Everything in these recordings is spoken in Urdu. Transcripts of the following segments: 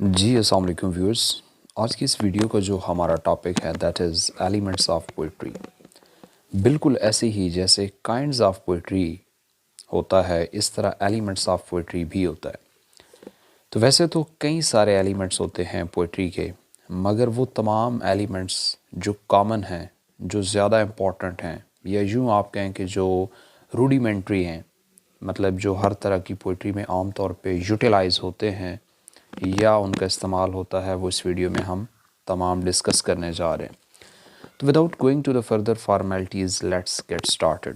جی السلام علیکم ویورز. آج کی اس ویڈیو کا جو ہمارا ٹاپک ہے that is elements of poetry. بالکل ایسے ہی جیسے کائنڈز آف پوئٹری ہوتا ہے اس طرح ایلیمنٹس آف پوئٹری بھی ہوتا ہے. تو ویسے تو کئی سارے ایلیمنٹس ہوتے ہیں پوئٹری کے، مگر وہ تمام ایلیمنٹس جو کامن ہیں، جو زیادہ امپورٹنٹ ہیں، یا یوں آپ کہیں کہ جو روڈیمنٹری ہیں، مطلب جو ہر طرح کی پوئٹری میں عام طور پہ یوٹیلائز ہوتے ہیں یا ان کا استعمال ہوتا ہے، وہ اس ویڈیو میں ہم تمام ڈسکس کرنے جا رہے ہیں. تو without going to the further formalities let's get started.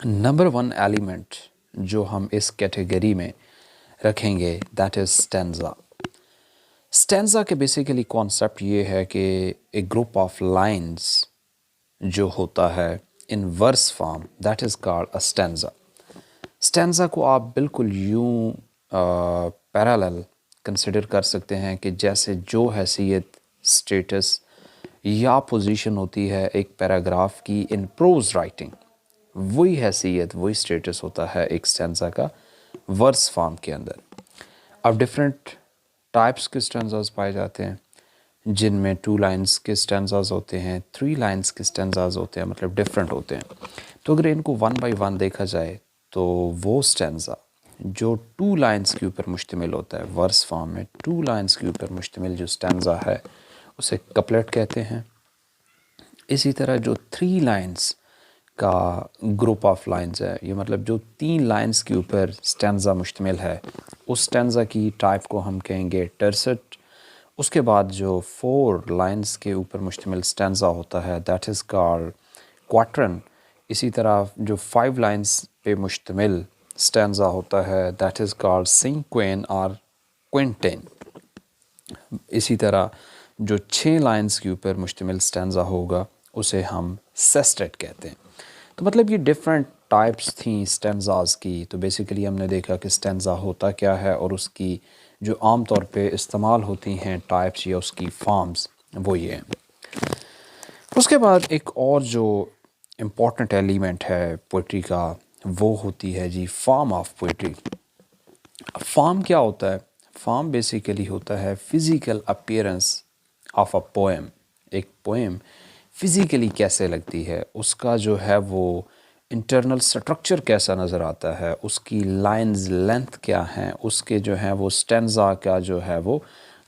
Number 1 element جو ہم اس کیٹیگری میں رکھیں گے دیٹ از اسٹینزا. اسٹینزا کے بیسیکلی کانسیپٹ یہ ہے کہ ایک گروپ آف لائنز جو ہوتا ہے in verse form that is called a stanza. Stanza کو آپ بالکل یوں پیرالل کنسیڈر کر سکتے ہیں کہ جیسے جو حیثیت، اسٹیٹس یا پوزیشن ہوتی ہے ایک پیراگراف کی ان پروز رائٹنگ، وہی حیثیت، وہی اسٹیٹس ہوتا ہے ایک اسٹینزا کا ورس فارم کے اندر. اب ڈفرینٹ ٹائپس کے اسٹینزاز پائے جاتے ہیں جن میں 2 لائنز کے اسٹینزاز ہوتے ہیں، 3 لائنز کے اسٹینزاز ہوتے ہیں، مطلب ڈفرینٹ ہوتے ہیں. تو اگر ان کو 1 بائی 1 دیکھا جائے تو وہ اسٹینزا جو 2 لائنز کے اوپر مشتمل ہوتا ہے، ورس فارم میں 2 لائنز کے اوپر مشتمل جو اسٹینزا ہے اسے کپلٹ کہتے ہیں. اسی طرح جو 3 لائنز کا گروپ آف لائنز ہے، یہ مطلب جو 3 لائنز کے اوپر اسٹینزا مشتمل ہے، اس اسٹینزا کی ٹائپ کو ہم کہیں گے ٹرسٹ. اس کے بعد جو 4 لائنز کے اوپر مشتمل اسٹینزا ہوتا ہے دیٹ از کالڈ کوارٹرن. اسی طرح جو 5 لائنز پہ مشتمل اسٹینزا ہوتا ہے دیٹ از کالڈ سینکوین اور کوئنٹین. اسی طرح جو 6 لائنز کے اوپر مشتمل اسٹینزا ہوگا اسے ہم سیسٹیٹ کہتے ہیں. تو مطلب یہ ڈفرینٹ ٹائپس تھیں اسٹینزاز کی. تو بیسیکلی ہم نے دیکھا کہ اسٹینزا ہوتا کیا ہے اور اس کی جو عام طور پہ استعمال ہوتی ہیں ٹائپس یا اس کی فارمز وہ یہ ہیں. اس کے بعد ایک اور جو امپورٹنٹ ایلیمنٹ ہے پوئٹری کا وہ ہوتی ہے جی فارم آف پوئٹری. فارم کیا ہوتا ہے؟ فارم بیسیکلی ہوتا ہے physical appearance of a poem. ایک پوئم فزیکلی کیسے لگتی ہے، اس کا جو ہے وہ انٹرنل سٹرکچر کیسا نظر آتا ہے، اس کی لائنز لینتھ کیا ہیں، اس کے جو ہے وہ اسٹینزا کا جو ہے وہ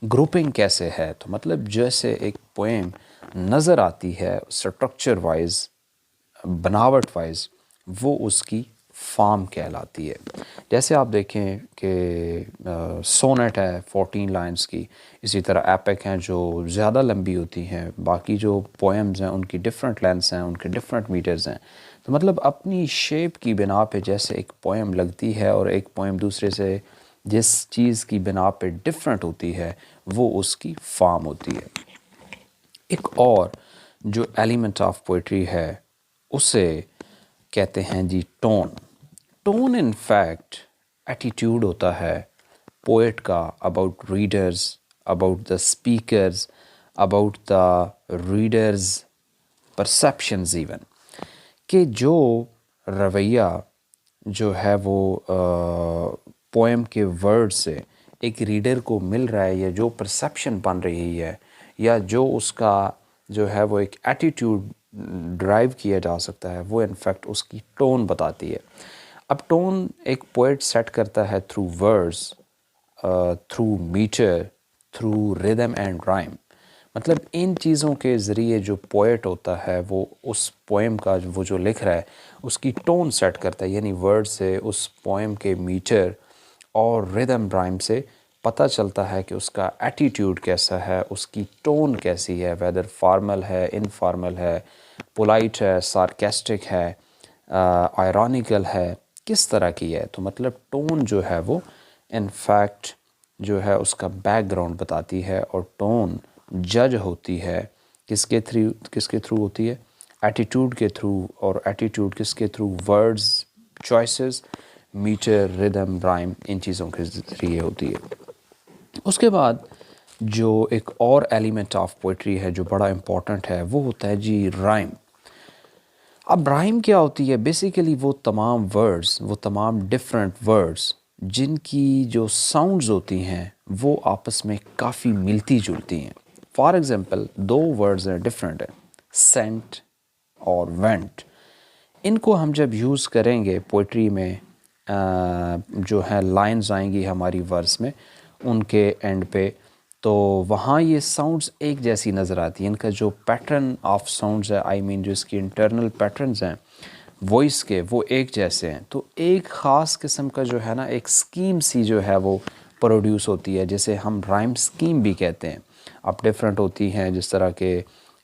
گروپنگ کیسے ہے. تو مطلب جیسے ایک پوئم نظر آتی ہے سٹرکچر وائز، بناوٹ وائز، وہ اس کی فارم کہلاتی ہے. جیسے آپ دیکھیں کہ سونیٹ ہے 14 لائنز کی، اسی طرح ایپک ہیں جو زیادہ لمبی ہوتی ہیں، باقی جو پوئمز ہیں ان کی ڈفرینٹ لینتھس ہیں، ان کے ڈفرینٹ میٹرز ہیں. تو مطلب اپنی شیپ کی بنا پہ جیسے ایک پوئم لگتی ہے اور ایک پوئم دوسرے سے جس چیز کی بنا پہ ڈفرینٹ ہوتی ہے وہ اس کی فارم ہوتی ہے. ایک اور جو ایلیمنٹ آف پوئٹری ہے اسے کہتے ہیں جی tone. Tone in fact attitude ہوتا ہے پوئٹ کا about readers, about the speakers, about the readers perceptions even, کہ جو رویہ جو ہے وہ پوئم کے ورڈ سے ایک ریڈر کو مل رہا ہے، یا جو پرسیپشن بن رہی ہے، یا جو اس کا جو ہے وہ ایک ایٹیٹیوڈ ڈرائیو کیا جا سکتا ہے، وہ انفیکٹ اس کی ٹون بتاتی ہے. اب ٹون ایک پوئٹ سیٹ کرتا ہے through words, through metre, through rhythm and rhyme. مطلب ان چیزوں کے ذریعے جو پوئٹ ہوتا ہے وہ اس پوئم کا وہ جو لکھ رہا ہے اس کی ٹون سیٹ کرتا ہے، یعنی ورڈ سے اس پوئم کے میٹر اور ریدم رائم سے پتہ چلتا ہے کہ اس کا ایٹیٹیوڈ کیسا ہے، اس کی ٹون کیسی ہے، ویدر فارمل ہے، انفارمل ہے، پولائٹ ہے، سارکیسٹک ہے، آئرونیکل ہے، کس طرح کی ہے. تو مطلب ٹون جو ہے وہ ان فیکٹ جو ہے اس کا بیک گراؤنڈ بتاتی ہے، اور ٹون جج ہوتی ہے کس کے تھرو ہوتی ہے، ایٹیٹیوڈ کے تھرو. اور ایٹیٹیوڈ کس کے through? Word choices, meter, rhythm, rhyme, ان چیزوں کے ذریعے ہوتی ہے. اس کے بعد جو ایک اور ایلیمنٹ آف پوئٹری ہے جو بڑا امپورٹنٹ ہے وہ ہوتا ہے جی رائم. اب رائم کیا ہوتی ہے؟ بیسیکلی وہ تمام ورڈز، وہ تمام ڈفرینٹ ورڈز جن کی جو ساؤنڈز ہوتی ہیں وہ آپس میں کافی ملتی جلتی ہیں. فار ایگزامپل دو ورڈز ہیں ڈفرینٹ ہیں, سینٹ اور وینٹ. ان کو ہم جب یوز کریں گے پوئٹری میں, جو ہے لائنز آئیں گی ہماری ورس میں ان کے اینڈ پہ, تو وہاں یہ ساؤنڈز ایک جیسی نظر آتی ہیں. ان کا جو پیٹرن آف ساؤنڈز ہے, آئی مین جو اس کی انٹرنل پیٹرنز ہیں وائس کے, وہ ایک جیسے ہیں. تو ایک خاص قسم کا جو ہے نا ایک سکیم سی جو ہے وہ پروڈیوس ہوتی ہے, جسے ہم رائم سکیم بھی کہتے ہیں. اب ڈفرینٹ ہوتی ہیں, جس طرح کہ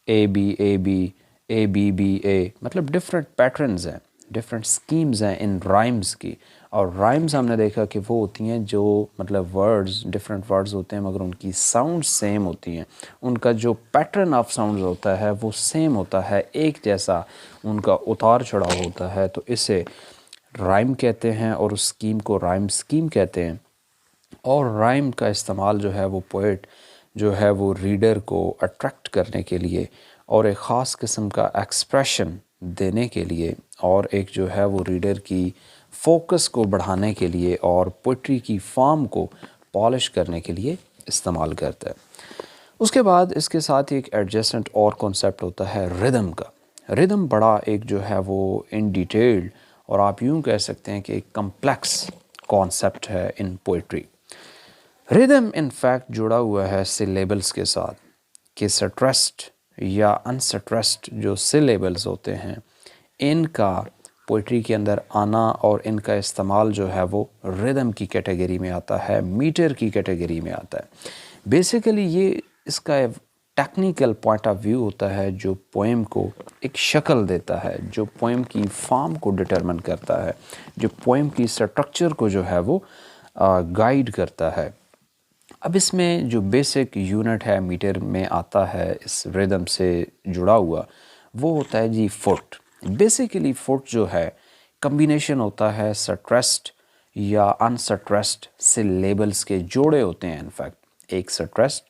A B A B, A B B A, مطلب ڈفرینٹ پیٹرنز ہیں, ڈفرینٹ سکیمز ہیں ان رائمز کی. اور رائمز ہم نے دیکھا کہ وہ ہوتی ہیں جو مطلب ورڈز, ڈفرینٹ ورڈز ہوتے ہیں مگر ان کی ساؤنڈ سیم ہوتی ہیں. ان کا جو پیٹرن آف ساؤنڈز ہوتا ہے وہ سیم ہوتا ہے, ایک جیسا ان کا اتار چڑھاؤ ہوتا ہے. تو اسے رائم کہتے ہیں اور اس سکیم کو رائم سکیم کہتے ہیں. اور رائم کا استعمال جو ہے وہ پوئٹ جو ہے وہ ریڈر کو اٹریکٹ کرنے کے لیے اور ایک خاص قسم کا ایکسپریشن دینے کے لیے, اور ایک جو ہے وہ ریڈر کی فوکس کو بڑھانے کے لیے اور پوئٹری کی فارم کو پالش کرنے کے لیے استعمال کرتا ہے. اس کے بعد اس کے ساتھ ایک ایڈجسٹنٹ اور کانسیپٹ ہوتا ہے ردم کا. ردم بڑا ایک جو ہے وہ ان ڈیٹیلڈ, اور آپ یوں کہہ سکتے ہیں کہ ایک کمپلیکس کانسیپٹ ہے ان پوئٹری. ردم ان فیکٹ جڑا ہوا ہے سلیبلز کے ساتھ, کہ سٹریسڈ یا انسٹریسڈ جو سلیبلز ہوتے ہیں ان کا پوئٹری کے اندر آنا اور ان کا استعمال جو ہے وہ ردم کی کیٹیگری میں آتا ہے, میٹر کی کیٹیگری میں آتا ہے. بیسیکلی یہ اس کا ٹیکنیکل پوائنٹ آف ویو ہوتا ہے جو پوئم کو ایک شکل دیتا ہے, جو پوئم کی فارم کو ڈٹرمن کرتا ہے, جو پوئم کی سٹرکچر کو جو ہے وہ گائیڈ کرتا ہے. اب اس میں جو بیسک یونٹ ہے میٹر میں آتا ہے اس ردم سے جڑا ہوا, وہ ہوتا ہے جی فٹ. بیسیکلی فٹ جو ہے کمبینیشن ہوتا ہے سٹریسڈ یا انسٹریسڈ سلیبلز کے جوڑے ہوتے ہیں. انفیکٹ ایک سٹریسڈ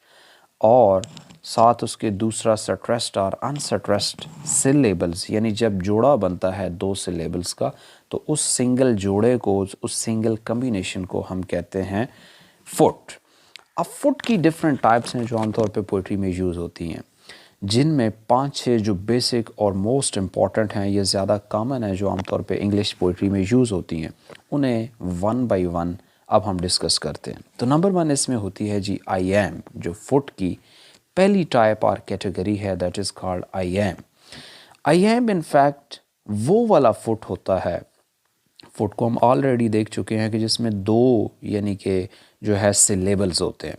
اور ساتھ اس کے دوسرا سٹریسڈ اور انسٹریسڈ سلیبلز, یعنی جب جوڑا بنتا ہے دو سلیبلز کا تو اس سنگل جوڑے کو, اس سنگل کمبینیشن کو ہم کہتے ہیں فٹ. اب فٹ کی ڈفرینٹ ٹائپس ہیں جو عام طور پہ پوئٹری میں یوز ہوتی ہیں, جن میں 5-6 جو بیسک اور موسٹ امپورٹنٹ ہیں, یہ زیادہ کامن ہیں جو عام طور پہ انگلش پوئٹری میں یوز ہوتی ہیں. انہیں ون بائی ون اب ہم ڈسکس کرتے ہیں. تو نمبر 1 اس میں ہوتی ہے جی آئی ایم, جو فٹ کی پہلی ٹائپ اور کیٹیگری ہے, that is called I am. I am in fact وہ والا فٹ ہوتا ہے, فٹ کو ہم آلریڈی دیکھ چکے ہیں کہ جس میں 2 یعنی کہ جو ہے سلیبلز ہوتے ہیں.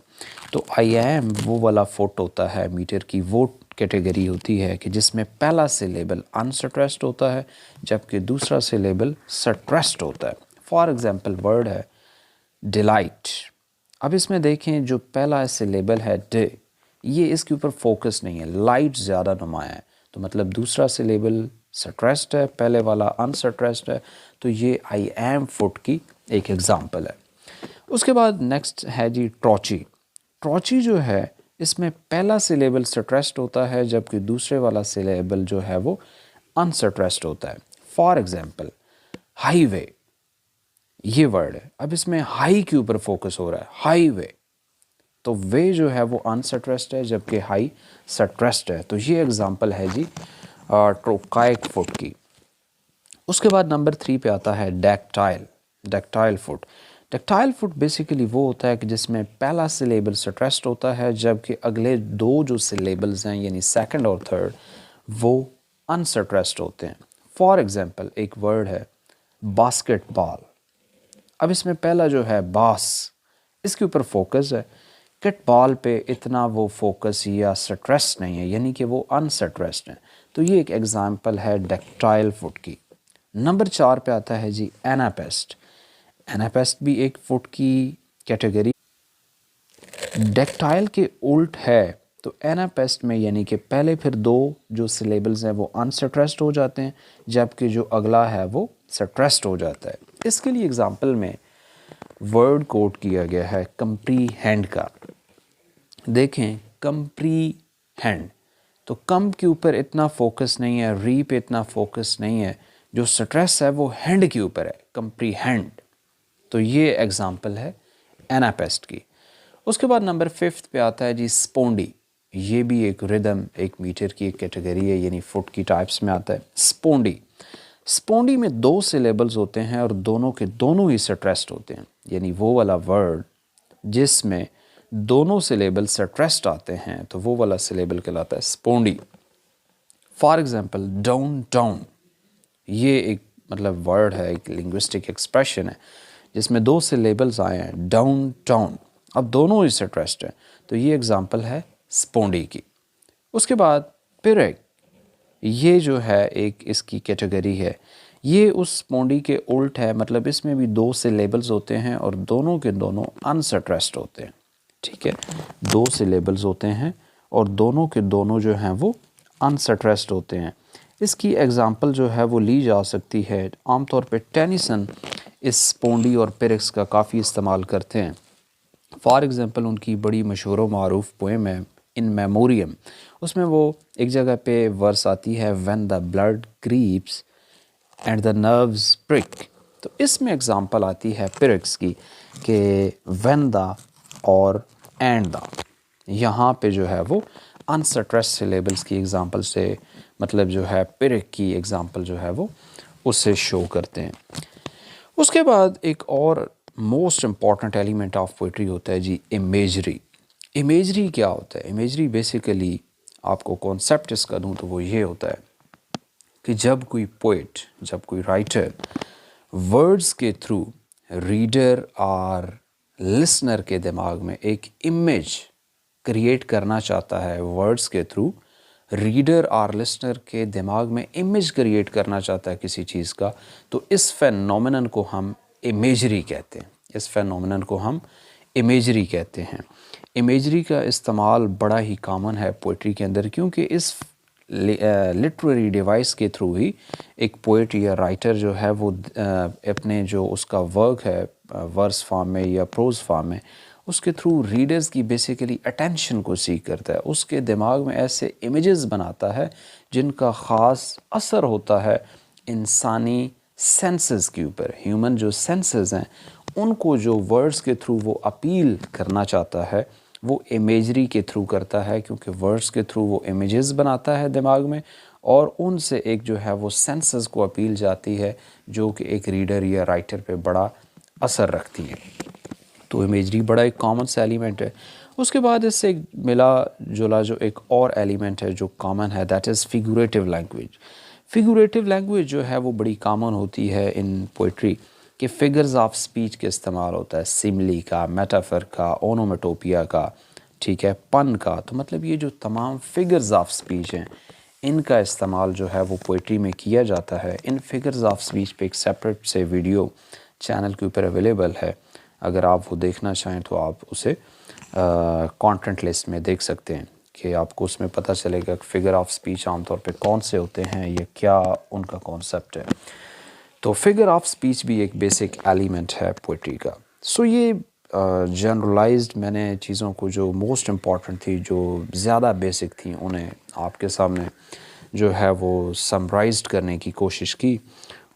تو آئی ایم وہ والا فٹ ہوتا ہے میٹر کی, وہ کیٹیگری ہوتی ہے کہ جس میں پہلا سلیبل انسٹریسڈ ہوتا ہے جبکہ دوسرا سلیبل سٹریسڈ ہوتا ہے. فار ایگزامپل ورڈ ہے ڈیلائٹ. اب اس میں دیکھیں جو پہلا سلیبل ہے ڈے, یہ اس کے اوپر فوکس نہیں ہے, لائٹ زیادہ نمایاں ہے, تو مطلب دوسرا سلیبل سٹریسڈ ہے, پہلے والا انسٹریسڈ ہے. تو یہ آئی ایم فٹ کی ایک ایگزامپل ہے. اس کے بعد نیکسٹ ہے جی ٹروچی. ٹروچی جو ہے اس میں پہلا سلیبل سٹریسڈ ہوتا ہے جبکہ دوسرے والا سلیبل جو ہے وہ انسٹریسڈ ہوتا ہے. فار ایگزامپل ہائی وے, یہ ورڈ ہے, اب اس میں ہائی کے اوپر فوکس ہو رہا ہے, ہائی وے, تو وے جو ہے وہ انسٹریسڈ ہے جبکہ ہائی سٹریسڈ ہے. تو یہ ایگزامپل ہے جی ٹروکائک فٹ کی. اس کے بعد نمبر 3 پہ آتا ہے ڈیکٹائل. ڈیکٹائل فٹ. ڈیکٹائل فٹ بیسیکلی وہ ہوتا ہے کہ جس میں پہلا سلیبل سٹریسڈ ہوتا ہے جبکہ اگلے 2 جو سلیبلز ہیں یعنی سیکنڈ اور تھرڈ وہ انسٹریسڈ ہوتے ہیں. فار ایگزامپل ایک ورڈ ہے باسکٹ بال. اب اس میں پہلا جو ہے باس, اس کے اوپر فوکس ہے, کٹ بال پہ اتنا وہ فوکس یا سٹریس نہیں ہے, یعنی کہ وہ انسٹریسڈ ہیں. تو یہ ایک ایگزامپل ہے ڈیکٹائل فٹ کی. نمبر 4 پہ آتا ہے جی ایناپیسٹ. ایناپیسٹ بھی ایک فٹ کی کیٹیگری ڈیکٹائل کے الٹ ہے. تو ایناپیسٹ میں یعنی کہ پہلے پھر 2 جو سلیبلز ہیں وہ انسٹریسڈ ہو جاتے ہیں جبکہ جو اگلا ہے وہ سٹریسڈ ہو جاتا ہے. اس کے لیے ایگزامپل میں ورڈ کوٹ کیا گیا ہے کمپری ہینڈ کا. دیکھیں کمپری ہینڈ, تو کم کے اوپر اتنا فوکس نہیں ہے, ری پہ اتنا فوکس نہیں ہے, جو سٹریس ہے وہ ہینڈ کے اوپر ہے, کمپری ہینڈ. تو یہ ایگزامپل ہے ایناپیسٹ کی. اس کے بعد نمبر 5 پہ آتا ہے جی سپونڈی. یہ بھی ایک ردم، ایک میٹر کی ایک کیٹیگری ہے، یعنی فٹ کی ٹائپس میں آتا ہے. سپونڈی، سپونڈی میں 2 سلیبلز ہوتے ہیں اور دونوں کے دونوں ہی سٹریسڈ ہوتے ہیں، یعنی وہ والا ورڈ جس میں دونوں سلیبل سٹریسڈ آتے ہیں تو وہ والا سلیبل کہلاتا ہے سپونڈی. فار ایگزامپل ڈاؤن ٹاؤن، یہ ایک مطلب ورڈ ہے، ایک لنگوسٹک ایکسپریشن ہے جس میں 2 سلیبلز آئے ہیں، ڈاؤن ٹاؤن، اب دونوں ہی سٹریسڈ ہیں تو یہ ایگزامپل ہے سپونڈی کی. اس کے بعد پیرک، یہ جو ہے ایک اس کی کیٹیگری ہے، یہ اس سپونڈی کے الٹ ہے، مطلب اس میں بھی 2 سلیبلز ہوتے ہیں اور دونوں کے دونوں انسٹریسڈ ہوتے ہیں. ٹھیک ہے، 2 سلیبلز ہوتے ہیں اور دونوں کے دونوں جو ہیں وہ انسٹریسڈ ہوتے ہیں. اس کی ایگزامپل جو ہے وہ لی جا سکتی ہے، عام طور پہ ٹینیسن اس سپونڈی اور پیرکس کا کافی استعمال کرتے ہیں. فار ایگزامپل ان کی بڑی مشہور و معروف پوئم ہے ان میموریم، اس میں وہ ایک جگہ پہ ورس آتی ہے when the blood creeps and the nerves prick, تو اس میں ایگزامپل آتی ہے پیرکس کی کہ وین دا اور اینڈ دا، یہاں پہ جو ہے وہ انسٹریس سلیبلز کی ایگزامپل سے مطلب جو ہے پیرک کی ایگزامپل جو ہے وہ اسے شو کرتے ہیں. اس کے بعد ایک اور most important element of poetry ہوتا ہے جی امیجری. امیجری کیا ہوتا ہے؟ امیجری بیسیکلی آپ کو کانسیپٹ اس کا دوں تو وہ یہ ہوتا ہے کہ جب کوئی پوئٹ، جب کوئی رائٹر ورڈز کے تھرو ریڈر اور لسنر کے دماغ میں ایک امیج کریٹ کرنا چاہتا ہے، ورڈز کے تھرو ریڈر اور لسنر کے دماغ میں امیج کریٹ کرنا چاہتا ہے کسی چیز کا، تو اس فینومینن کو ہم امیجری کہتے ہیں. اس فینومینن کو ہم امیجری کہتے ہیں. امیجری کا استعمال بڑا ہی کامن ہے پوئٹری کے اندر، کیونکہ اس لٹریری ڈیوائس کے تھرو ہی ایک پوئٹ یا رائٹر جو ہے وہ اپنے جو اس کا ورک ہے ورس فارم میں یا پروز فارم میں، اس کے تھرو ریڈرز کی بیسیکلی اٹینشن کو سیکھ کرتا ہے، اس کے دماغ میں ایسے امیجز بناتا ہے جن کا خاص اثر ہوتا ہے انسانی سینسز کے اوپر. ہیومن جو سینسز ہیں ان کو جو ورڈز کے تھرو وہ اپیل کرنا چاہتا ہے وہ امیجری کے تھرو کرتا ہے، کیونکہ ورڈز کے تھرو وہ امیجز بناتا ہے دماغ میں اور ان سے ایک جو ہے وہ سینسز کو اپیل جاتی ہے جو کہ ایک ریڈر یا رائٹر پہ بڑا اثر رکھتی ہے. تو امیجری بڑا ایک کامن سا ایلیمنٹ ہے. اس کے بعد اس سے ملا جلا جو ایک اور ایلیمنٹ ہے جو کامن ہے، دیٹ از فیگوریٹو لینگویج. فیگوریٹو لینگویج جو ہے وہ بڑی کامن ہوتی ہے ان پوئٹری کہ فگرز آف سپیچ کے استعمال ہوتا ہے، سملی کا، میٹافر کا، اونومیٹوپیا کا، ٹھیک ہے، پن کا. تو مطلب یہ جو تمام فگرز آف سپیچ ہیں ان کا استعمال جو ہے وہ پوئٹری میں کیا جاتا ہے. ان فگرز آف سپیچ پہ ایک سیپریٹ سے ویڈیو چینل کے اوپر اویلیبل ہے، اگر آپ وہ دیکھنا چاہیں تو آپ اسے کانٹینٹ لسٹ میں دیکھ سکتے ہیں کہ آپ کو اس میں پتہ چلے گا کہ فگر آف سپیچ عام طور پہ کون سے ہوتے ہیں یا کیا ان کا کانسیپٹ ہے. تو فگر آف سپیچ بھی ایک بیسک ایلیمنٹ ہے پوئٹری کا. سو یہ جنرلائزڈ میں نے چیزوں کو جو موسٹ امپورٹنٹ تھی، جو زیادہ بیسک تھیں، انہیں آپ کے سامنے جو ہے وہ سمرائزڈ کرنے کی کوشش کی،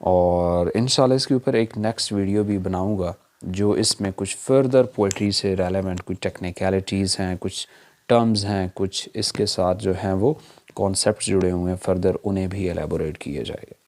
اور انشاءاللہ اس کے اوپر ایک نیکسٹ ویڈیو بھی بناؤں گا جو اس میں کچھ فردر پوئٹری سے ریلیونٹ کچھ ٹیکنیکلٹیز ہیں، کچھ ٹرمز ہیں، کچھ اس کے ساتھ جو ہیں وہ کانسیپٹس جڑے ہوئے ہیں فردر، انہیں بھی ایلیبوریٹ کیا جائے گا.